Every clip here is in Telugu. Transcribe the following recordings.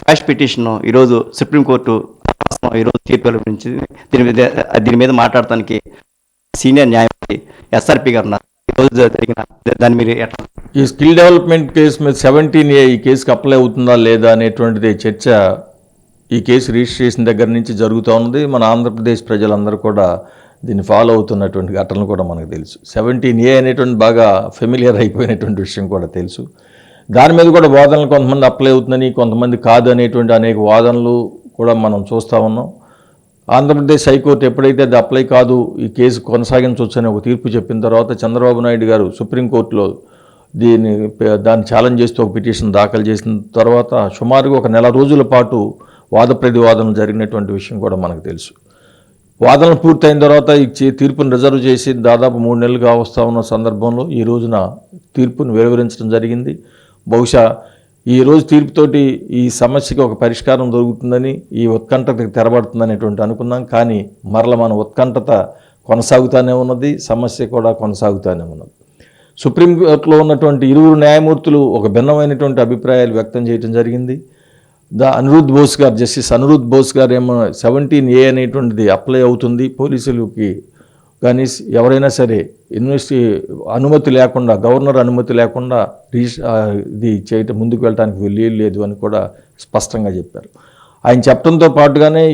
క్వాష్ పిటిషన్ ఈరోజు సుప్రీంకోర్టు ఈరోజు తీర్పు వెలువరించింది. దీని మీద మాట్లాడటానికి సీనియర్ న్యాయమూర్తి ఎస్ఆర్పి గారు ఉన్నారు. ఈరోజు జరిగిన దాని మీద ఈ స్కిల్ డెవలప్మెంట్ కేసు మీద 17A ఈ కేసుకి అప్లై అవుతుందా లేదా అనేటువంటిది చర్చ ఈ కేసు రిజిస్ట్రేషన్ దగ్గర నుంచి జరుగుతూ ఉంది. మన ఆంధ్రప్రదేశ్ ప్రజలందరూ కూడా దీన్ని ఫాలో అవుతున్నటువంటి ఘటనలు కూడా మనకు తెలుసు. 17A అనేటువంటి బాగా ఫెమిలియర్ అయిపోయినటువంటి విషయం కూడా తెలుసు. దాని మీద కూడా వాదనలు కొంతమంది అప్లై అవుతుందని, కొంతమంది కాదు అనేటువంటి అనేక వాదనలు కూడా మనం చూస్తూ ఉన్నాం. ఆంధ్రప్రదేశ్ హైకోర్టు ఎప్పుడైతే అది అప్లై కాదు, ఈ కేసు కొనసాగించవచ్చు అని ఒక తీర్పు చెప్పిన తర్వాత చంద్రబాబు నాయుడు గారు సుప్రీంకోర్టులో దాన్ని ఛాలెంజ్ చేస్తూ ఒక పిటిషన్ దాఖలు చేసిన తర్వాత సుమారుగా ఒక నెల రోజుల పాటు వాద ప్రతివాదనలు జరిగినటువంటి విషయం కూడా మనకు తెలుసు. వాదనలు పూర్తయిన తర్వాత ఈ తీర్పును రిజర్వ్ చేసి దాదాపు 3 నెలలుగా వస్తూ ఉన్న సందర్భంలో ఈ రోజున తీర్పును వెలువరించడం జరిగింది. బహుశా ఈ రోజు తీర్పుతోటి ఈ సమస్యకి ఒక పరిష్కారం దొరుకుతుందని, ఈ ఉత్కంఠతకి తెరబడుతుందనేటువంటి అనుకున్నాం. కానీ మరల మన ఉత్కంఠత కొనసాగుతూనే ఉన్నది, సమస్య కూడా కొనసాగుతూనే ఉన్నది. సుప్రీంకోర్టులో ఉన్నటువంటి 2 న్యాయమూర్తులు ఒక భిన్నమైనటువంటి అభిప్రాయాలు వ్యక్తం చేయడం జరిగింది. అనిరుద్ధ్ బోస్ గారు, జస్టిస్ అనిరుద్ధ్ బోస్ గారు ఏమో 17A అనేటువంటిది అప్లై అవుతుంది పోలీసులకి, కానీ ఎవరైనా సరే యూనివర్సిటీ అనుమతి లేకుండా, గవర్నర్ అనుమతి లేకుండా ఇది చేయటం ముందుకు వెళ్ళడానికి లేదు అని కూడా స్పష్టంగా చెప్పారు. ఆయన చెప్పడంతో పాటుగానే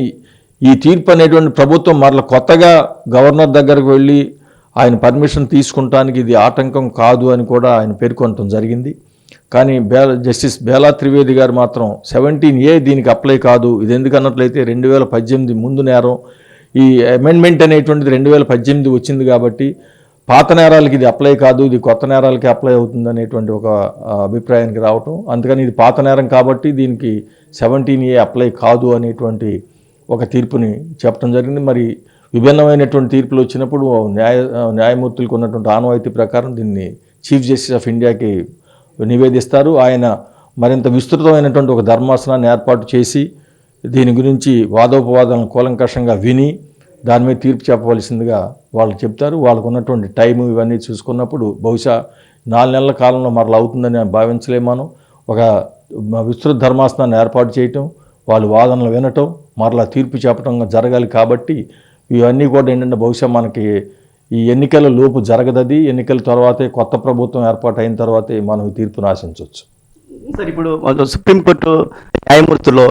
ఈ తీర్పు అనేటువంటి ప్రభుత్వం మరల కొత్తగా గవర్నర్ దగ్గరకు వెళ్ళి ఆయన పర్మిషన్ తీసుకుంటానికి ఇది ఆటంకం కాదు అని కూడా ఆయన పేర్కొనడం జరిగింది. కానీ జస్టిస్ బేలా త్రివేది గారు మాత్రం 17A దీనికి అప్లై కాదు, ఇది ఎందుకన్నట్లయితే 2018 ముందు నేరం, ఈ అమెండ్మెంట్ అనేటువంటిది 2018 వచ్చింది కాబట్టి పాత నేరాలకి ఇది అప్లై కాదు, ఇది కొత్త నేరాలకి అప్లై అవుతుంది అనేటువంటి ఒక అభిప్రాయానికి రావటం. అందుకని ఇది పాత నేరం కాబట్టి దీనికి 17A అప్లై కాదు అనేటువంటి ఒక తీర్పుని చెప్పడం జరిగింది. మరి విభిన్నమైనటువంటి తీర్పులు వచ్చినప్పుడు న్యాయమూర్తులకు ఉన్నటువంటి ఆనవాయితీ ప్రకారం దీన్ని చీఫ్ జస్టిస్ ఆఫ్ ఇండియాకి నివేదిస్తారు. ఆయన మరింత విస్తృతమైనటువంటి ఒక ధర్మాసనాన్ని ఏర్పాటు చేసి దీని గురించి వాదోపవాదాలను కూలంకషంగా విని దాని మీద తీర్పు చెప్పవలసిందిగా వాళ్ళు చెప్తారు. వాళ్ళకు ఉన్నటువంటి టైము ఇవన్నీ చూసుకున్నప్పుడు బహుశా 4 నెలల కాలంలో మరలా అవుతుందని భావించలేమాను. ఒక విస్తృత ధర్మాసనాన్ని ఏర్పాటు చేయటం, వాళ్ళు వాదనలు వినటం, మరలా తీర్పు చెప్పడం జరగాలి. కాబట్టి ఇవన్నీ కూడా ఏంటంటే బహుశా మనకి ఈ ఎన్నికల లోపు జరగదది, ఎన్నికల తర్వాతే కొత్త ప్రభుత్వం ఏర్పాటు అయిన తర్వాతే మనం ఈ తీర్పును ఆశించవచ్చు. సార్, ఇప్పుడు సుప్రీంకోర్టు న్యాయమూర్తుల్లో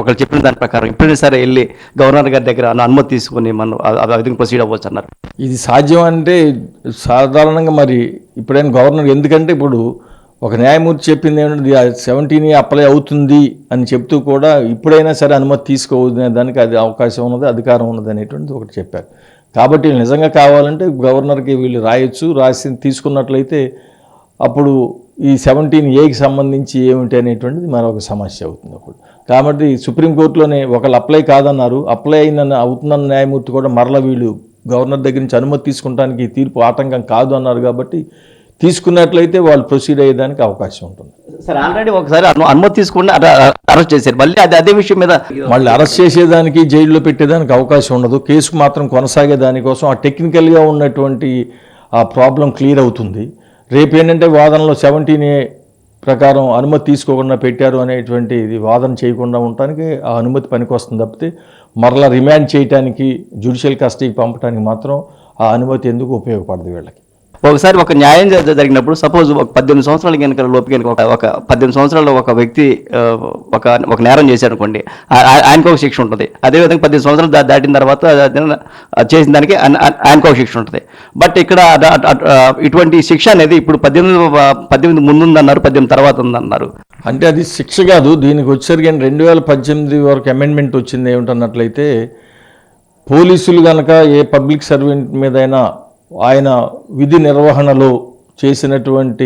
ఒకరు చెప్పిన దాని ప్రకారం ఇప్పుడైనా సరే వెళ్ళి గవర్నర్ గారి దగ్గర అనుమతి తీసుకుని మనం ఆ విధంగా ప్రొసీడ్ అవ్వచ్చు అన్నారు. ఇది సాధ్యం అంటే సాధారణంగా మరి ఇప్పుడైనా గవర్నర్, ఎందుకంటే ఇప్పుడు ఒక న్యాయమూర్తి చెప్పింది ఏమిటంటే 17A అప్లై అవుతుంది అని చెప్తూ కూడా ఇప్పుడైనా సరే అనుమతి తీసుకోవద్దు దానికి అది అవకాశం ఉన్నది, అధికారం ఉన్నది అనేటువంటిది ఒకటి చెప్పారు. కాబట్టి నిజంగా కావాలంటే గవర్నర్కి వీళ్ళు రాయొచ్చు, రాసి తీసుకున్నట్లయితే అప్పుడు ఈ 17Aకి సంబంధించి ఏమిటి అనేటువంటిది మరొక సమస్య అవుతుంది అప్పుడు. కాబట్టి సుప్రీంకోర్టులోనే ఒకళ్ళు అప్లై కాదన్నారు, అప్లై అవుతుందన్న న్యాయమూర్తి కూడా మరలా వీళ్ళు గవర్నర్ దగ్గర నుంచి అనుమతి తీసుకుంటానికి ఈ తీర్పు ఆటంకం కాదు అన్నారు. కాబట్టి తీసుకున్నట్లయితే వాళ్ళు ప్రొసీడ్ అయ్యేదానికి అవకాశం ఉంటుంది. సార్, ఆల్రెడీ ఒకసారి అనుమతి తీసుకుని అరెస్ట్ చేశారు, మళ్ళీ అదే విషయం మీద మళ్ళీ అరెస్ట్ చేసేదానికి, జైల్లో పెట్టేదానికి అవకాశం ఉండదు. కేసుకు మాత్రం కొనసాగే దానికోసం ఆ టెక్నికల్గా ఉన్నటువంటి ఆ ప్రాబ్లం క్లియర్ అవుతుంది. రేపు ఏంటంటే వాదనలో 17A ప్రకారం అనుమతి తీసుకోకుండా పెట్టారు అనేటువంటి వాదన చేయకుండా ఉండటానికి ఆ అనుమతి పనికి వస్తుంది తప్పితే మరలా రిమాండ్ చేయడానికి, జ్యుడిషియల్ కస్టడీకి పంపడానికి మాత్రం ఆ అనుమతి ఎందుకు ఉపయోగపడదు వీళ్ళకి. ఒకసారి ఒక న్యాయం జరిగినప్పుడు సపోజ్ ఒక 18 సంవత్సరాల కనుక లోపు కనుక ఒక 18 సంవత్సరాల్లో ఒక వ్యక్తి ఒక నేరం చేశాడు అనుకోండి, ఆయనకు ఒక శిక్ష ఉంటుంది. అదేవిధంగా 18 సంవత్సరాలు దాటిన తర్వాత చేసిన దానికి ఆయనకు ఒక శిక్ష ఉంటుంది. బట్ ఇక్కడ ఇటువంటి శిక్ష అనేది ఇప్పుడు 18 ముందుందన్నారు, 18 తర్వాత ఉందన్నారు. అంటే అది శిక్ష కాదు. దీనికి వచ్చేసరికి 2018 వరకు అమెండ్మెంట్ వచ్చింది. ఏమిటన్నట్లయితే పోలీసులు కనుక ఏ పబ్లిక్ సర్వెంట్ మీదైనా ఆయన విధి నిర్వహణలో చేసినటువంటి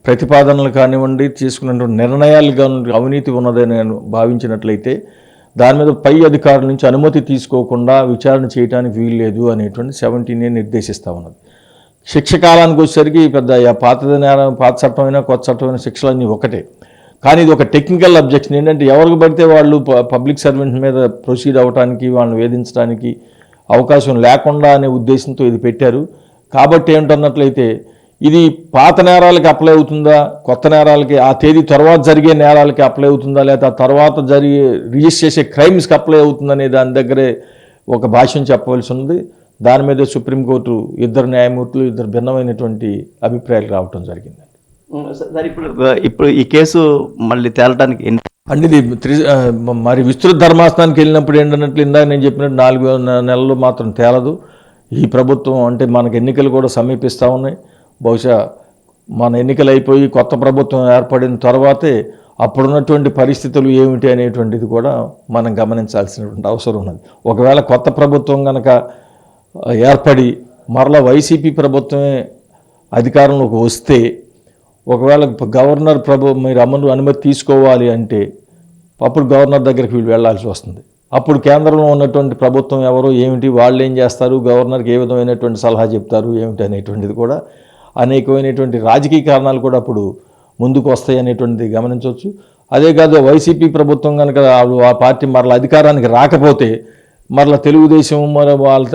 ప్రతిపాదనలు కానివ్వండి, తీసుకున్నటువంటి నిర్ణయాలు కానివ్వండి అవినీతి ఉన్నదని నేను భావించినట్లయితే దాని మీద పై అధికారుల నుంచి అనుమతి తీసుకోకుండా విచారణ చేయడానికి వీల్లేదు అనేటువంటి 17A నిర్దేశిస్తూ ఉన్నది. శిక్ష కాలానికి వచ్చేసరికి పెద్ద పాత చట్టమైనా కొత్త చట్టమైన శిక్షలన్నీ ఒకటే. కానీ ఇది ఒక టెక్నికల్ అబ్జెక్షన్. ఏంటంటే ఎవరికి పడితే వాళ్ళు పబ్లిక్ సర్వెంట్ మీద ప్రొసీడ్ అవ్వడానికి, వాళ్ళని వేధించడానికి అవకాశం లేకుండా అనే ఉద్దేశంతో ఇది పెట్టారు. కాబట్టి ఏమిటన్నట్లయితే ఇది పాత నేరాలకి అప్లై అవుతుందా, కొత్త నేరాలకి, ఆ తేదీ తర్వాత జరిగే నేరాలకి అప్లై అవుతుందా, లేదా ఆ తర్వాత రిజిస్టర్ చేసే క్రైమ్స్కి అప్లై అవుతుందనే దాని దగ్గరే ఒక భాష్యం చెప్పవలసి ఉంది. దాని మీద సుప్రీంకోర్టు ఇద్దరు న్యాయమూర్తులు ఇద్దరు భిన్నమైనటువంటి అభిప్రాయాలు రావటం జరిగింది. సార్ ఇప్పుడు ఈ కేసు మళ్ళీ తేలడానికి అంటే ఇది మరి విస్తృత ధర్మాసనానికి వెళ్ళినప్పుడు ఏంటన్నట్లు ఇందాక నేను చెప్పినట్టు 4 నెలలు మాత్రం తేలదు. ఈ ప్రభుత్వం అంటే మనకు ఎన్నికలు కూడా సమీపిస్తూ ఉన్నాయి. బహుశా మన ఎన్నికలు అయిపోయి కొత్త ప్రభుత్వం ఏర్పడిన తర్వాతే అప్పుడున్నటువంటి పరిస్థితులు ఏమిటి అనేటువంటిది కూడా మనం గమనించాల్సినటువంటి అవసరం ఉన్నది. ఒకవేళ కొత్త ప్రభుత్వం కనుక ఏర్పడి మరలా వైసీపీ ప్రభుత్వమే అధికారంలోకి వస్తే, ఒకవేళ గవర్నర్ మీరు అనుమతి తీసుకోవాలి అంటే అప్పుడు గవర్నర్ దగ్గరికి వీళ్ళు వెళ్లాల్సి వస్తుంది. అప్పుడు కేంద్రంలో ఉన్నటువంటి ప్రభుత్వం ఎవరు, ఏమిటి, వాళ్ళు ఏం చేస్తారు, గవర్నర్కి ఏ విధమైనటువంటి సలహా చెప్తారు ఏమిటి అనేటువంటిది కూడా అనేకమైనటువంటి రాజకీయ కారణాలు కూడా అప్పుడు ముందుకు వస్తాయి అనేటువంటిది గమనించవచ్చు. అదే కాదు, వైసీపీ ప్రభుత్వం కనుక ఆ పార్టీ మరలా అధికారానికి రాకపోతే, మరలా తెలుగుదేశం మరి వాళ్ళ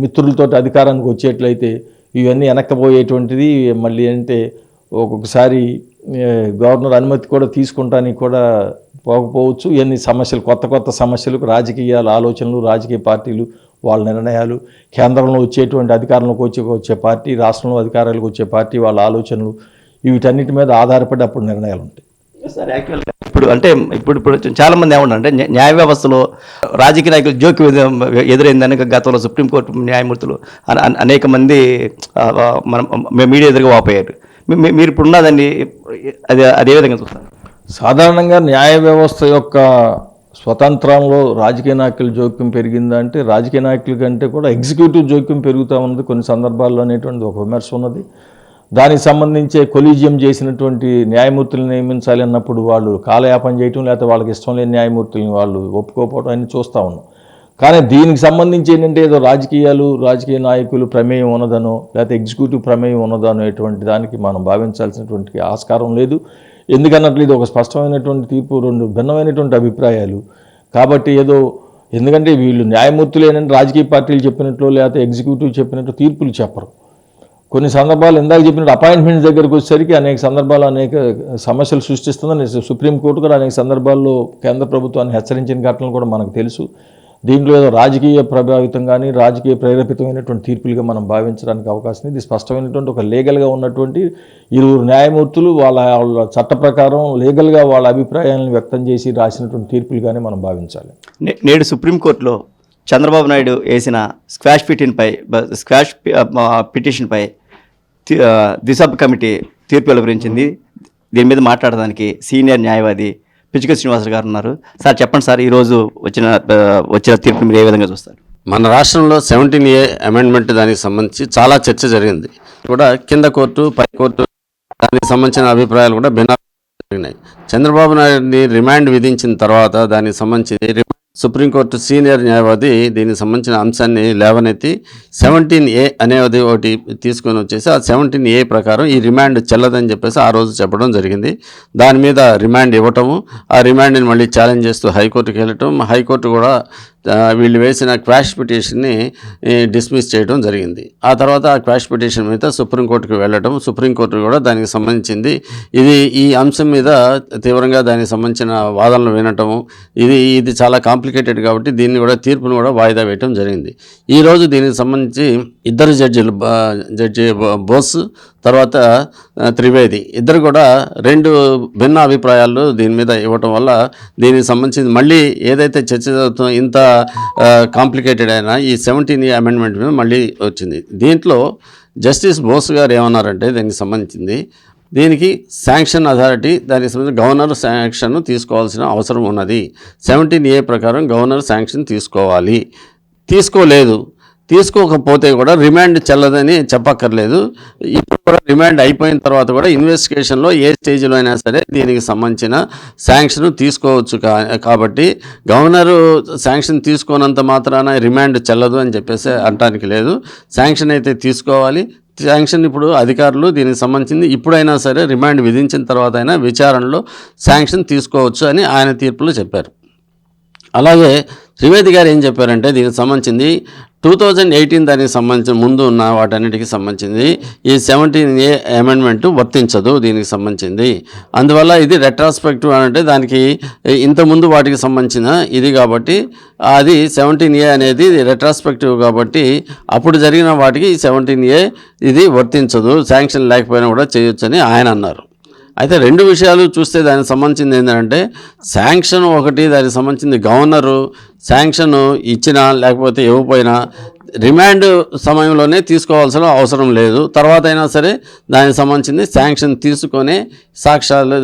మిత్రులతో అధికారానికి వచ్చేట్లయితే ఇవన్నీ వెనక్కపోయేటువంటిది. మళ్ళీ అంటే ఒక్కొక్కసారి గవర్నర్ అనుమతి కూడా తీసుకుంటానికి కూడా పోకపోవచ్చు. ఇవన్నీ సమస్యలు, కొత్త సమస్యలకు రాజకీయాల ఆలోచనలు, రాజకీయ పార్టీలు వాళ్ళ నిర్ణయాలు, కేంద్రంలో వచ్చేటువంటి అధికారంలోకి వచ్చే పార్టీ, రాష్ట్రంలో అధికారాలకు వచ్చే పార్టీ వాళ్ళ ఆలోచనలు, వీటన్నిటి మీద ఆధారపడి అప్పుడు నిర్ణయాలు ఉంటాయి. సార్ యాక్చువల్గా ఇప్పుడు చాలా మంది ఏమంటారంటే న్యాయ వ్యవస్థలో రాజకీయ నాయకులు జోక్యం ఎదురైందని గతంలో సుప్రీంకోర్టు న్యాయమూర్తులు అనేక మంది మీడియా ఎదురుగా వాపోయారు. మీరు ఇప్పుడు ఉన్నదాన్ని అదే విధంగా చూస్తారు? సాధారణంగా న్యాయ వ్యవస్థ యొక్క స్వతంత్రంలో రాజకీయ నాయకుల జోక్యం పెరిగిందంటే, రాజకీయ నాయకుల కంటే కూడా ఎగ్జిక్యూటివ్ జోక్యం పెరుగుతూ ఉన్నది కొన్ని సందర్భాల్లో అనేటువంటి ఒక విమర్శ ఉన్నది. దానికి సంబంధించే కొలీజియం చేసినటువంటి న్యాయమూర్తులను నియమించాలి అన్నప్పుడు వాళ్ళు కాలయాపన చేయటం, లేకపోతే వాళ్ళకి ఇష్టం లేని న్యాయమూర్తులను వాళ్ళు ఒప్పుకోకపోవడం అన్ని చూస్తూ ఉన్నాం. కానీ దీనికి సంబంధించి ఏంటంటే ఏదో రాజకీయ నాయకులు ప్రమేయం ఉన్నదనో, లేకపోతే ఎగ్జిక్యూటివ్ ప్రమేయం ఉన్నదనో ఎటువంటి దానికి మనం భావించాల్సినటువంటి ఆస్కారం లేదు. ఎందుకన్నట్లు ఇది ఒక స్పష్టమైనటువంటి తీర్పు, రెండు భిన్నమైనటువంటి అభిప్రాయాలు. కాబట్టి ఎందుకంటే వీళ్ళు న్యాయమూర్తులు ఏంటంటే రాజకీయ పార్టీలు చెప్పినట్లు లేకపోతే ఎగ్జిక్యూటివ్ చెప్పినట్లు తీర్పులు చెప్పరు. కొన్ని సందర్భాలు ఇందాక చెప్పినట్టు అపాయింట్మెంట్స్ దగ్గరికి వచ్చేసరికి అనేక సందర్భాలు అనేక సమస్యలు సృష్టిస్తుందని సుప్రీంకోర్టు కూడా అనేక సందర్భాల్లో కేంద్ర ప్రభుత్వాన్ని హెచ్చరించిన ఘటనలు కూడా మనకు తెలుసు. దీంట్లో ఏదో రాజకీయ ప్రభావితం కానీ రాజకీయ ప్రేరేపితమైనటువంటి తీర్పులుగా మనం భావించడానికి అవకాశం. ఇది స్పష్టమైనటువంటి ఒక లీగల్గా ఉన్నటువంటి ఇరువురు న్యాయమూర్తులు వాళ్ళ చట్ట ప్రకారం లీగల్గా వాళ్ళ అభిప్రాయాలను వ్యక్తం చేసి రాసినటువంటి తీర్పులుగానే మనం భావించాలి. నేడు సుప్రీంకోర్టులో చంద్రబాబు నాయుడు వేసిన స్క్వాష్ పిటిషన్పై దిశ కమిటీ తీర్పు వెలువరించింది. దీని మీద మాట్లాడడానికి సీనియర్ న్యాయవాది పిచ్చుక శ్రీనివాసరావు గారు ఉన్నారు. సార్ చెప్పండి సార్, ఈరోజు వచ్చిన తీర్పు మీరు ఏ విధంగా చూస్తారు? మన రాష్ట్రంలో 17A అమెండ్మెంట్ దానికి సంబంధించి చాలా చర్చ జరిగింది. కూడా కింద కోర్టు, పై కోర్టు దానికి సంబంధించిన అభిప్రాయాలు కూడా భిన్న జరిగినాయి. చంద్రబాబు నాయుడిని రిమాండ్ విధించిన తర్వాత దానికి సంబంధించి సుప్రీంకోర్టు సీనియర్ న్యాయవాది దీనికి సంబంధించిన అంశాన్ని లేవనెత్తి 17A అనేది ఒకటి తీసుకొని వచ్చేసి ఆ 17A ప్రకారం ఈ రిమాండ్ చెల్లదని చెప్పేసి ఆ రోజు చెప్పడం జరిగింది. దాని మీద రిమాండ్ ఇవ్వటము, ఆ రిమాండ్ని మళ్ళీ ఛాలెంజ్ చేస్తూ హైకోర్టుకి వెళ్ళటం, హైకోర్టు కూడా వీళ్ళు వేసిన క్వాష్ పిటిషన్ని డిస్మిస్ చేయడం జరిగింది. ఆ తర్వాత ఆ క్వాష్ పిటిషన్ మీద సుప్రీంకోర్టుకు వెళ్ళటం, సుప్రీంకోర్టు కూడా దానికి సంబంధించింది ఈ అంశం మీద తీవ్రంగా దానికి సంబంధించిన వాదనలు వినటము, ఇది చాలా కాంప్లికేటెడ్ కాబట్టి దీన్ని కూడా తీర్పును కూడా వాయిదా వేయటం జరిగింది. ఈరోజు దీనికి సంబంధించి ఇద్దరు జడ్జి బోస్ తర్వాత త్రివేది ఇద్దరు కూడా రెండు భిన్న అభిప్రాయాలు దీని మీద ఇవ్వటం వల్ల దీనికి సంబంధించి మళ్ళీ ఏదైతే చర్చ జరుగుతుందో ఇంత కాంప్లికేటెడ్ అయినా ఈ 17A అమెండ్మెంట్ మీద మళ్ళీ వచ్చింది. దీంట్లో జస్టిస్ బోస్ గారు ఏమన్నారంటే దీనికి సంబంధించింది దీనికి శాంక్షన్ అథారిటీ దానికి సంబంధించి గవర్నర్ శాంక్షన్ తీసుకోవాల్సిన అవసరం ఉన్నది. 17A ప్రకారం గవర్నర్ శాంక్షన్ తీసుకోకపోతే కూడా రిమాండ్ చెల్లదని చెప్పక్కర్లేదు. ఇప్పుడు కూడా రిమాండ్ అయిపోయిన తర్వాత కూడా ఇన్వెస్టిగేషన్లో ఏ స్టేజ్లో అయినా సరే దీనికి సంబంధించిన శాంక్షన్ తీసుకోవచ్చు. కాబట్టి గవర్నరు శాంక్షన్ తీసుకోనంత మాత్రాన రిమాండ్ చెల్లదు అని చెప్పేసి అనడానికి లేదు. శాంక్షన్ అయితే తీసుకోవాలి. శాంక్షన్ ఇప్పుడు అధికారులు దీనికి సంబంధించింది ఇప్పుడైనా సరే రిమాండ్ విధించిన తర్వాత అయినా విచారణలో శాంక్షన్ తీసుకోవచ్చు అని ఆయన తీర్పులో చెప్పారు. అలాగే త్రివేది గారు ఏం చెప్పారంటే దీనికి సంబంధించింది 2018 దానికి సంబంధించిన ముందు ఉన్న వాటన్నిటికి సంబంధించింది ఈ 17A అమెండ్మెంట్ వర్తించదు దీనికి సంబంధించింది. అందువల్ల ఇది రెట్రాస్పెక్టివ్ అంటే దానికి ఇంతకుముందు వాటికి సంబంధించిన ఇది కాబట్టి అది 17A అనేది రెట్రాస్పెక్టివ్ కాబట్టి అప్పుడు జరిగిన వాటికి 17A ఇది వర్తించదు, శాంక్షన్ లేకపోయినా కూడా చేయొచ్చని ఆయన అన్నారు. అయితే రెండు విషయాలు చూస్తే దానికి సంబంధించింది ఏంటంటే శాంక్షన్ ఒకటి, దానికి సంబంధించింది గవర్నరు శాంక్షన్ ఇచ్చినా లేకపోతే ఇవ్వకపోయినా రిమాండ్ సమయంలోనే తీసుకోవాల్సిన అవసరం లేదు, తర్వాత అయినా సరే దానికి సంబంధించింది శాంక్షన్ తీసుకొని సాక్ష్యాలు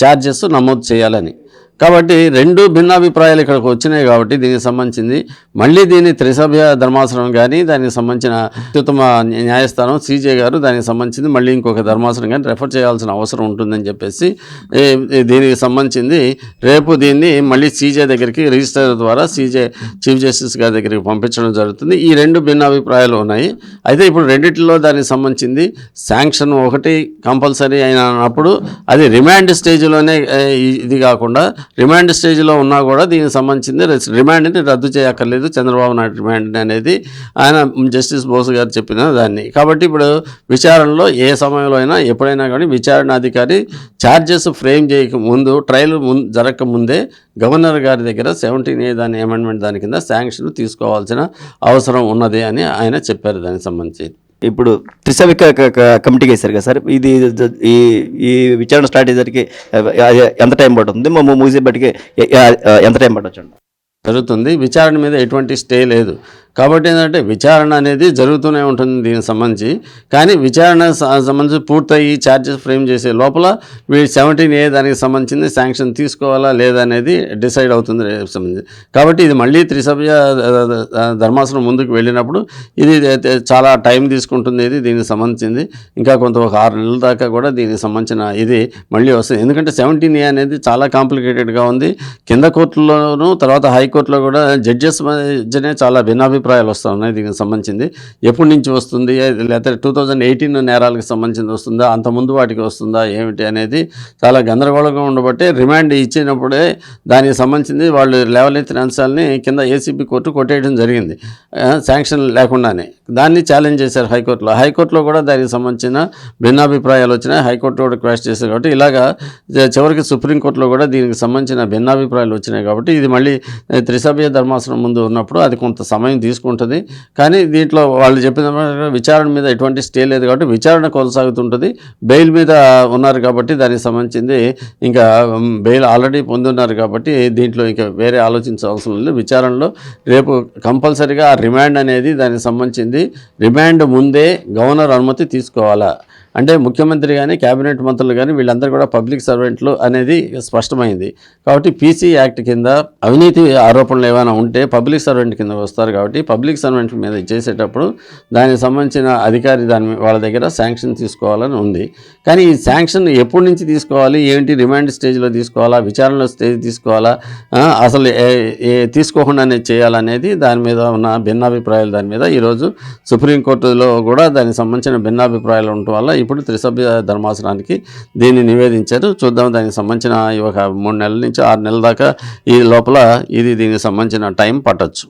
ఛార్జెస్ నమోదు చేయాలని. కాబట్టి రెండు భిన్నాభిప్రాయాలు ఇక్కడికి వచ్చినాయి కాబట్టి దీనికి సంబంధించింది మళ్ళీ దీన్ని త్రిసభ్య ధర్మాసనం కానీ దానికి సంబంధించిన అత్యుత్తమ న్యాయస్థానం CJ గారు దానికి సంబంధించింది మళ్ళీ ఇంకొక ధర్మాసనం కానీ రెఫర్ చేయాల్సిన అవసరం ఉంటుందని చెప్పేసి దీనికి సంబంధించింది రేపు దీన్ని మళ్ళీ CJ దగ్గరికి రిజిస్టర్ ద్వారా చీఫ్ జస్టిస్ గారి దగ్గరికి పంపించడం జరుగుతుంది. ఈ రెండు భిన్నాభిప్రాయాలు ఉన్నాయి. అయితే ఇప్పుడు రెండిట్లో దానికి సంబంధించింది శాంక్షన్ ఒకటి కంపల్సరీ అయినప్పుడు అది రిమాండ్ స్టేజ్లోనే ఇది కాకుండా రిమాండ్ స్టేజ్లో ఉన్నా కూడా దీనికి సంబంధించింది రిమాండ్ని రద్దు చేయక్కర్లేదు, చంద్రబాబు నాయుడు రిమాండ్ అనేది ఆయన జస్టిస్ బోస్ గారు చెప్పిన దాన్ని. కాబట్టి ఇప్పుడు విచారణలో ఏ సమయంలో అయినా ఎప్పుడైనా కానీ విచారణ అధికారి ఛార్జెస్ ఫ్రేమ్ చేయక ముందు ట్రయల్ జరగక ముందే గవర్నర్ గారి దగ్గర 17A దాని అమెండ్మెంట్ దాని కింద శాంక్షన్ తీసుకోవాల్సిన అవసరం ఉన్నది అని ఆయన చెప్పారు. దానికి సంబంధించి ఇప్పుడు త్రిసభ్య కమిటీకి వేశారు కదా సార్, ఇది ఈ విచారణ స్టార్ట్ అయ్యేసరికి ఎంత టైం పడుతుంది, ముగిసేపటికి ఎంత టైం పట్టొచ్చు? జరుగుతుంది. విచారణ మీద ఎటువంటి స్టే లేదు కాబట్టి ఏంటంటే విచారణ అనేది జరుగుతూనే ఉంటుంది దీనికి సంబంధించి. కానీ విచారణ సంబంధించి పూర్తయి ఛార్జెస్ ఫ్రేమ్ చేసే లోపల 17A దానికి సంబంధించింది శాంక్షన్ తీసుకోవాలా లేదా అనేది డిసైడ్ అవుతుంది సంబంధించి. కాబట్టి ఇది మళ్ళీ త్రిసభ్య ధర్మాసనం ముందుకు వెళ్ళినప్పుడు ఇది చాలా టైం తీసుకుంటుంది. ఇది దీనికి సంబంధించింది ఇంకా కొంత ఒక 6 నెలల దాకా కూడా దీనికి సంబంధించిన ఇది మళ్ళీ వస్తుంది. ఎందుకంటే 17A అనేది చాలా కాంప్లికేటెడ్గా ఉంది. కింద కోర్టులోనూ తర్వాత హైకోర్టులో కూడా జడ్జెస్ మధ్యనే చాలా భిన్నాభిప్రాయాలు వస్తూ ఉన్నాయి దీనికి సంబంధించింది. ఎప్పటి నుంచి వస్తుంది, లేకపోతే 2018 నేరాలకు సంబంధించి వస్తుందా, అంతకుముందు వాటికి వస్తుందా ఏమిటి అనేది చాలా గందరగోళంగా ఉండబట్టే రిమాండ్ ఇచ్చినప్పుడే దానికి సంబంధించింది వాళ్ళు లేవనెత్తిన అంశాలని కింద ACP కోర్టు కొట్టేయడం జరిగింది శాంక్షన్ లేకుండానే. దాన్ని ఛాలెంజ్ చేశారు హైకోర్టులో కూడా దానికి సంబంధించిన భిన్నాభిప్రాయాలు వచ్చినాయి. హైకోర్టు కూడా క్వాష్ చేశారు కాబట్టి ఇలాగా చివరికి సుప్రీంకోర్టులో కూడా దీనికి సంబంధించిన భిన్నాభిప్రాయాలు వచ్చినాయి. కాబట్టి ఇది మళ్ళీ త్రిసభ్య ధర్మాసనం ముందు ఉన్నప్పుడు అది కొంత సమయం తీసుకుంటుంది. కానీ దీంట్లో వాళ్ళు చెప్పిన విచారణ మీద ఎటువంటి స్టే లేదు కాబట్టి విచారణ కొనసాగుతుంటుంది. బెయిల్ మీద ఉన్నారు కాబట్టి దానికి సంబంధించింది ఇంకా బెయిల్ ఆల్రెడీ పొందున్నారు కాబట్టి దీంట్లో ఇంకా వేరే ఆలోచించవలసిన లేదు. విచారణలో రేపు కంపల్సరీగా ఆ రిమాండ్ అనేది దానికి సంబంధించింది రిమాండ్ ముందే గవర్నర్ అనుమతి తీసుకోవాలా అంటే ముఖ్యమంత్రి కానీ క్యాబినెట్ మంత్రులు కానీ వీళ్ళందరూ కూడా పబ్లిక్ సర్వెంట్లు అనేది స్పష్టమైంది. కాబట్టి PC యాక్ట్ కింద అవినీతి ఆరోపణలు ఏమైనా ఉంటే పబ్లిక్ సర్వెంట్ కింద వస్తారు. కాబట్టి పబ్లిక్ సర్వెంట్ మీద చేసేటప్పుడు దానికి సంబంధించిన అధికారి వాళ్ళ దగ్గర శాంక్షన్ తీసుకోవాలని ఉంది. కానీ ఈ శాంక్షన్ ఎప్పటి నుంచి తీసుకోవాలి, ఏంటి, రిమాండ్ స్టేజ్లో తీసుకోవాలా, విచారణలో స్టేజ్ తీసుకోవాలా, అసలు తీసుకోకుండానే చేయాలనేది దాని మీద ఉన్న భిన్నాభిప్రాయాలు దాని మీద ఈరోజు సుప్రీంకోర్టులో కూడా దానికి సంబంధించిన భిన్నాభిప్రాయాలు ఉండటం వల్ల ఇప్పుడు త్రిసభ్య ధర్మాసనానికి దీన్ని నివేదించారు. చూద్దాం దానికి సంబంధించిన ఒక 3 నెలల నుంచి 6 నెలల దాకా ఈ లోపల ఇది దీనికి సంబంధించిన టైం పట్టొచ్చు.